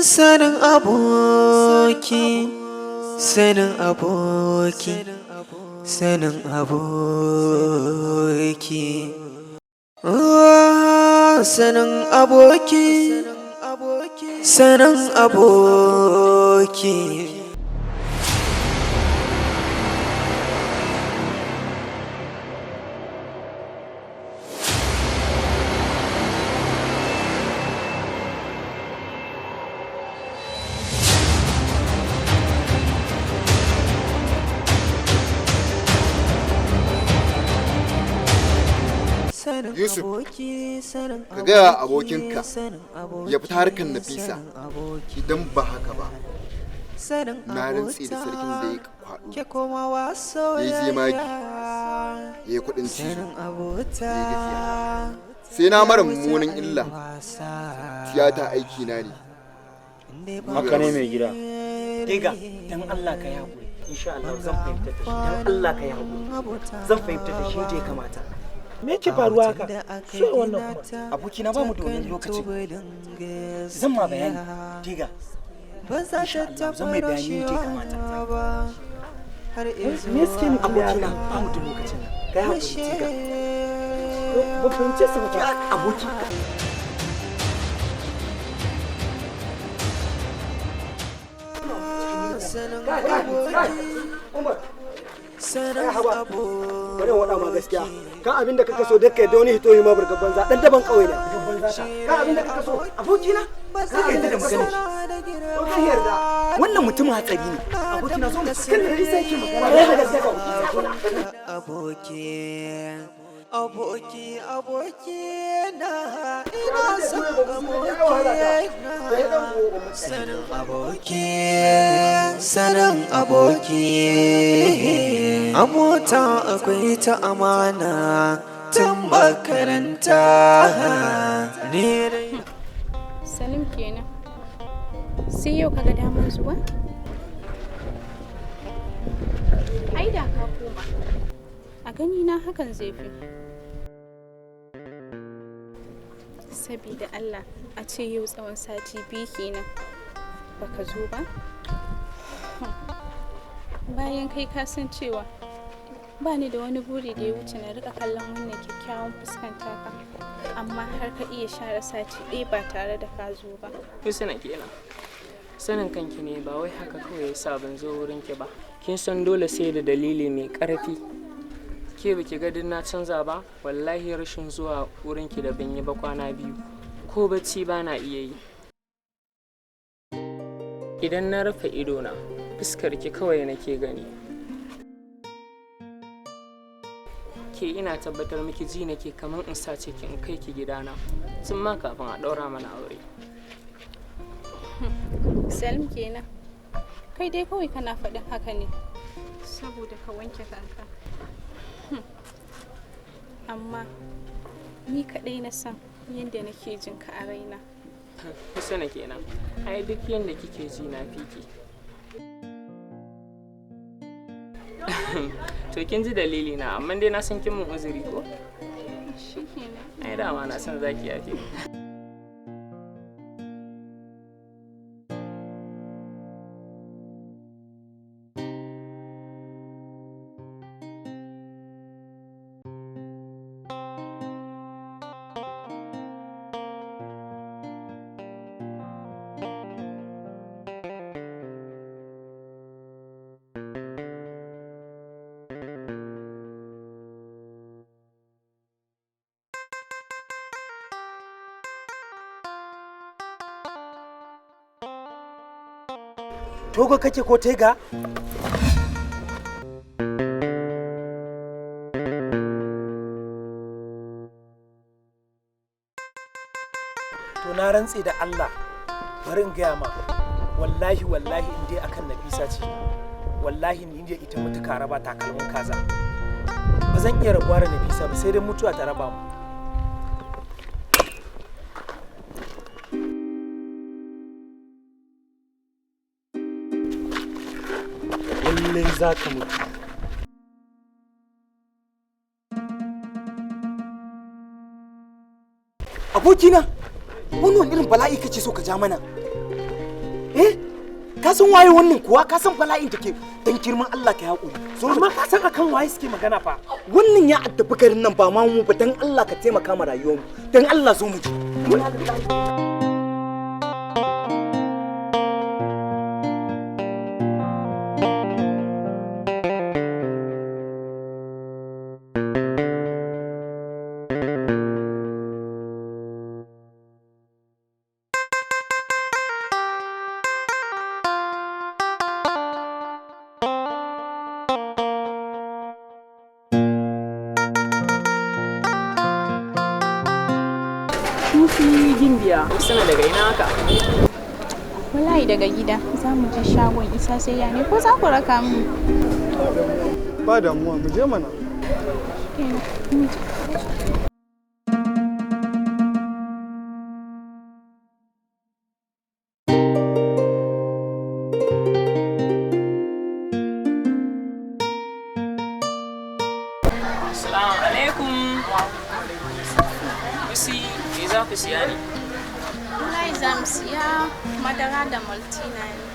sanin aboki, sanin aboki, sanin aboki, sanin aboki, sanin aboki. Yusuf, ka gaya abokinka ya fita harkar Nafisa, idan ba haka ba na rantsi da sarkin da ya kwaɗo ya yi zemagi ya yi kuɗin cizo ya yi gafiya sai na mara mummunan illa. Tiyata aiki na ne. Haka ne mai gida. Diga, dan Allah ka yi haƙuri, insha Allah zan fahimta da shi, dan Allah ka yi haƙuri, zan fahimta da shi da ya kamata. Me yake faruwa haka? Sai wannan kuma. Abokina ba mu da wani lokaci. Zan ma bayani, Diga. Insha Allah zan mai bayani da ya kamata. Me suke nufi Abokina ba mu da lokacin nan. Ka yi haƙuri, Diga. Ba fahimce su ba. Aboki. Bari waɗa ma gaskiya kan abin da kaka so da kai da wani hito ma burga banza dan daban kauye ne kan abin da kaka so Abokina za ka yarda da magana shi. ka yarda Wannan mutum hatsari ne. Abokina zo mu kan da isa yake magana da gaskiya Aboki, aboki, aboki na ina son aboki na sanin aboki, sanin aboki. Abota akwai ta amana tun makaranta ne dai. Salim kenan. Sai yau kaga damar zuwa? Ai da ka koma. A gani na hakan zai fi. Sabida Allah a ce yau tsawon sati biyu kenan baka zo ba? Bayan kai ka san cewa ba ni da wani buri da ya wuce na rika kallon wannan kyakkyawan fuskanta ka, amma har ka iya share sati ɗaya ba tare da ka zo ba. Husna kenan. Sanin kanki ne ba wai haka kawai yasa ban zo wurin ki ba. Kin san dole sai da dalili mai ƙarfi. Ke baki ga na canza ba, wallahi rashin zuwa wurin ki da ban yi ba kwana biyu. Ko bacci ba na iya yi. Idan na rufe idona, fuskar ki kawai nake gani. Ke ina tabbatar miki ji nake kamar in sace ki in kai ki gidana tun ma kafin a ɗaura mana aure. Salim kenan. Kai dai kawai kana faɗin haka ne saboda ka wanke kanka. Amma ni kaɗai na san yadda nake jin ka a raina. Husna kenan. Ai duk yanda kike ji na fiki. To kin ji dalili na, amma dai na san kin mun uzuri ko? Shikenan. Ai dama na san zaki yafe. Togo kake ko tega? to na rantse da Allah bari in gaya ma wallahi in dai akan Nafisa ce wallahi ni da ita mutuka raba takalmin kaza ba zan iya rabuwa da Nafisa ba sai dai mutuwa ta raba mu. Lallai za ka mutu. Abokina, wani irin bala'i kace so ka ja mana? Ka san waye wannan kuwa? Ka san bala'in take. Dan girman Allah ka haƙuri. Amma ka san akan waye suke magana fa? Wannan ya addabi garin nan ba ma mu ba, dan Allah ka taimaka ma rayuwar mu. Dan Allah zo mu ji. Gimbiya, sana daga ina haka? Wallahi daga gida za mu je shagon Isa sai ya ne ko za ku raka mu? Ba damuwa mu je mana. Assalamu alaikum. Kusi, me za ku siya ne? Wallahi za mu siya madara da maltina ne.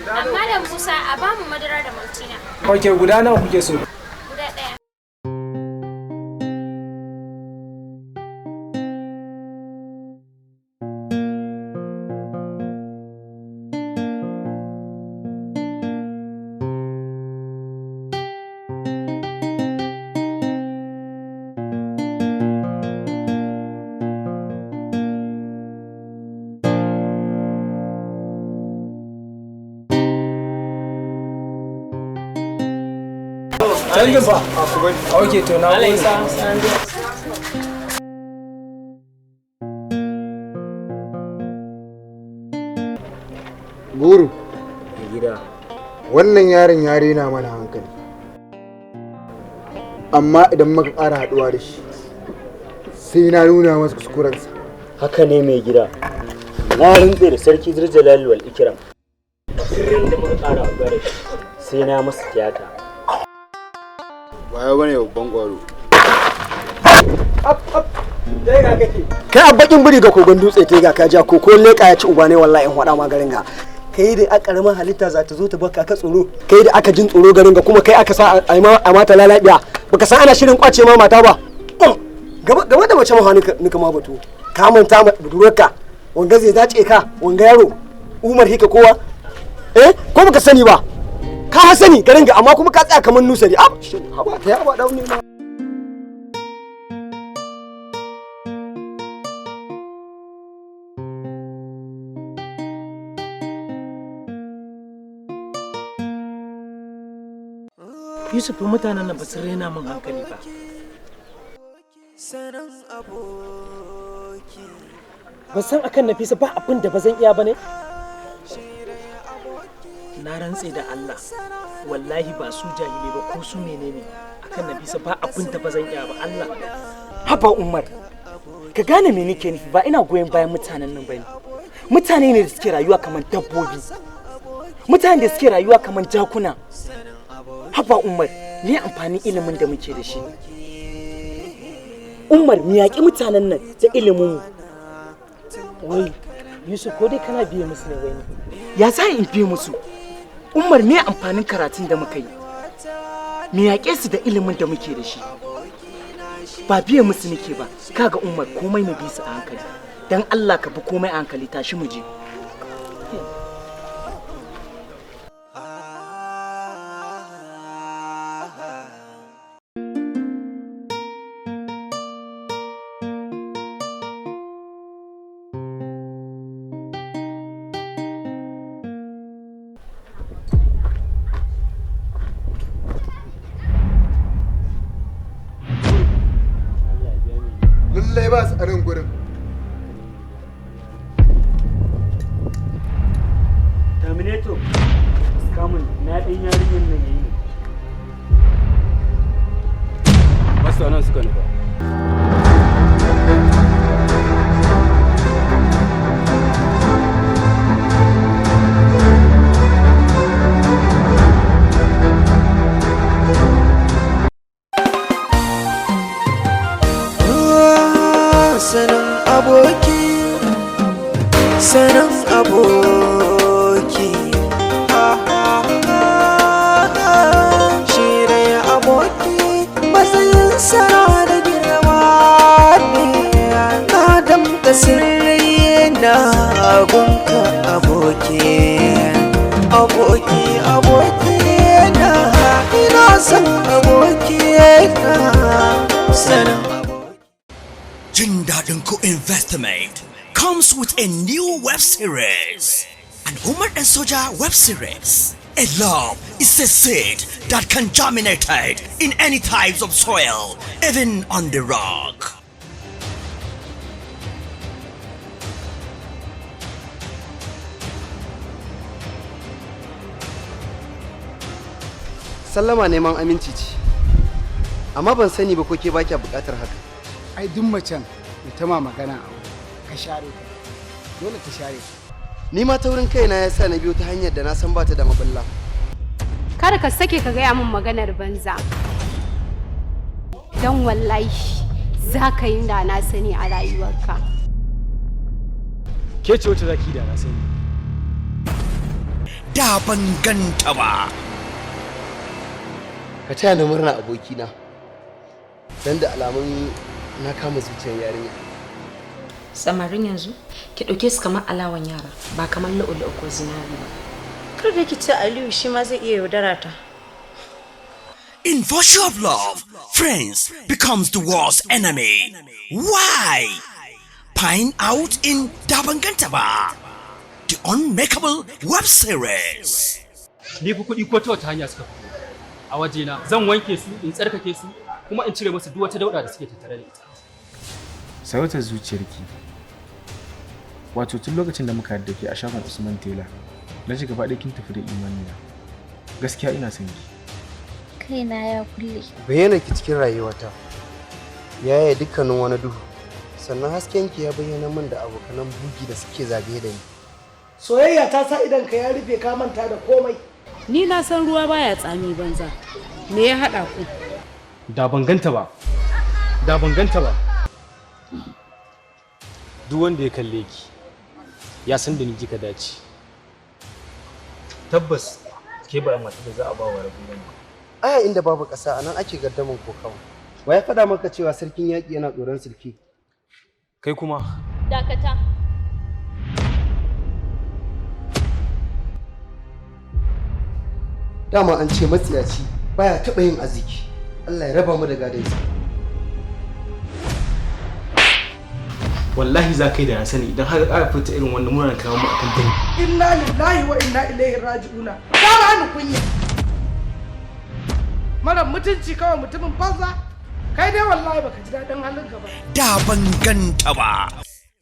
Amma da Musa a ba mu madara da maltina. Ok, guda nawa kuke so? Guda ɗaya. Canjin fa? Ok, to na gode. Guru, gida. Wannan yaron ya rena mana hankali. Amma idan muka ƙara haɗuwa da shi, sai na nuna masa kuskurensa. Haka ne mai gida. Na rantse da sarki Zirjalal wal Ikram. Sirrin da muka ƙara haɗuwa da shi, sai na masa tiyata. Baya bane babban gwaro. Kai a bakin biri ga kogon dutse ta ga ka ja ko leka ya ci uba ne wallahi in hada ma garin ga. Kai da aka karamin halitta za ta zo ta baka ka tsoro. Kai da aka jin tsoro garin ga kuma kai aka sa a mata lalabiya. Baka san ana shirin kwace ma mata ba. Gaba da mace mahani nika ma batu. Ka manta budurarka. Wanga zai dace ka, wanga yaro. Umar hika kowa. Ko baka sani ba? Ka sani garin ga amma kuma ka tsaya kamar nusari. Haba ta yaba dauni ma. Yusuf mutanen nan ba su rena min hankali ba. Ba san akan Nafisa ba abin da ba zan iya ba ne? Na rantse da Allah, wallahi ba su jahilai ba ko su menene akan Nafisa ba abin da ba zan iya ba Allah. Haba Umar, ka gane me nake nufi ba ina goyon bayan mutanen nan bane. Mutane ne da suke rayuwa kamar dabbobi. Mutane da suke rayuwa kamar jakuna. Haba Umar, me amfanin ilimin da muke da shi? Umar, mu yaƙi mutanen nan da ilimin mu. Wai, Yusuf ko dai kana biye musu ne wai ne? Ya za in biye musu? Umar, me amfanin karatun da muka yi? Mu yaƙe su da ilimin da muke da shi. Ba biye musu nake ba. Kaga Umar, komai mu bi su a hankali. Dan Allah ka bi komai a hankali, tashi mu je. Lallai ba su a nan gurin. Terminator, kamun na ɗan yarinyar nan yayi. Masu nan suka nufa. sanin aboki. Shi dai aboki matsayin sana da girma ne. Na damta sirri na gunka aboki. Aboki aboki na ina son aboki na sanin aboki. Jin Dadin Ko Investment comes with a new web series, an Umar and Soja web series. A love is a seed that can germinate in any types of soil, even on the rock. Sallama neman aminci ce, amma ban sani ba ko ke baki buƙatar haka. Ai duk macen da ta ma magana a ka share ta, dole ta share ta. Ni ma taurin kaina ya sa na biyo ta hanyar da na san ba ta da mabulla. Kada ka sake ka gaya min maganar banza, don wallahi za ka yi da na sani a rayuwarka. Ke ce wata zaki da na sani. Da ban ganta ba. Ka taya ni murna abokina, dan da alamun na kama zuciyar yarinya. Samarin yanzu ki ɗauke su kamar alawan yara, ba kamar lu'ulu'u ko zinari ba. Kar da ki ce Aliyu shi ma zai iya yaudara ta. In virtue of love, friends becomes the worst enemy. Why? Find out in Dabangantaba, the unmakeable web series. Ni fi kuɗi ko ta wata hanya suka fito. A wajena zan wanke su, in tsarkake su, kuma in cire musu duk wata dauda da suke tattare da ita. Sarautar zuciyarki. Wato tun lokacin da muka haɗu ke a shagon Usman Tela, na ji gaba ɗaya kin tafi da imanina. Gaskiya ina son ki. Kaina ya kulle. Bayyana ki cikin rayuwata yaya dukkanin wani duhu, sannan hasken ki ya bayyana min da abokanan bugi da suke zagaye da ni. Soyayya ta sa idan ka ya rufe ka manta da komai. Ni na san ruwa baya tsami banza. Me ya haɗa ku? Da ban ganta ba. Da ban ganta ba. Duk wanda ya kalle ki ya san da ni kika dace. Tabbas ke ba mata da za a ba wa rabu ba. Aya inda babu ƙasa anan ake gaddaman kokawa. Wa ya faɗa maka cewa sarkin yaƙi yana tsoron sulki? Kai kuma. Dakata. Dama an ce matsiyaci baya taɓa yin arziki. Allah ya raba mu da gadonsa. Wallahi za ka yi da na sani idan har ƙara fita irin wannan muran kawo mu akan dani. Inna lillahi wa inna ilaihi raji'una. Ka ba ni kunya. Mara mutunci kawai mutumin banza. Kai dai wallahi baka ji daɗin halinka ba. Da ban ganta ba.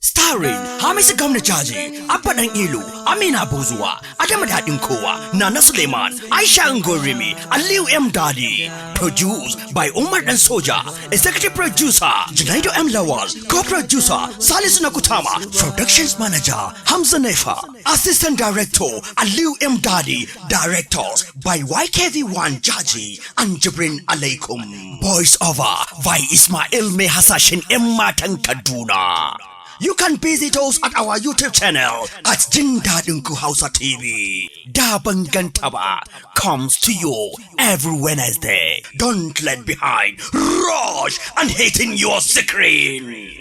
Starring Hamisu Gamna Jaji, Abba Dan Ilu, Amina Bozuwa, Adamu Dadin Kowa, Nana Suleiman, Aisha Ngorimi, Aliyu M. Dadi. Produced by Umar Dan Soja. Executive Producer Junaido M. Lawal. Co-producer Salisu Nakutama. Productions Manager Hamza Nefa. Assistant Director Aliyu M. Dadi. Directors by YKV1 Jaji and Jibrin Alaikum. Voice over by Ismail Mehasashin M. Matan Kaduna. You can visit us at our YouTube channel at Jin Dadin Ko Hausa TV. Da ban ganta ba comes to you every Wednesday. Don't let behind rush and hit in your screen.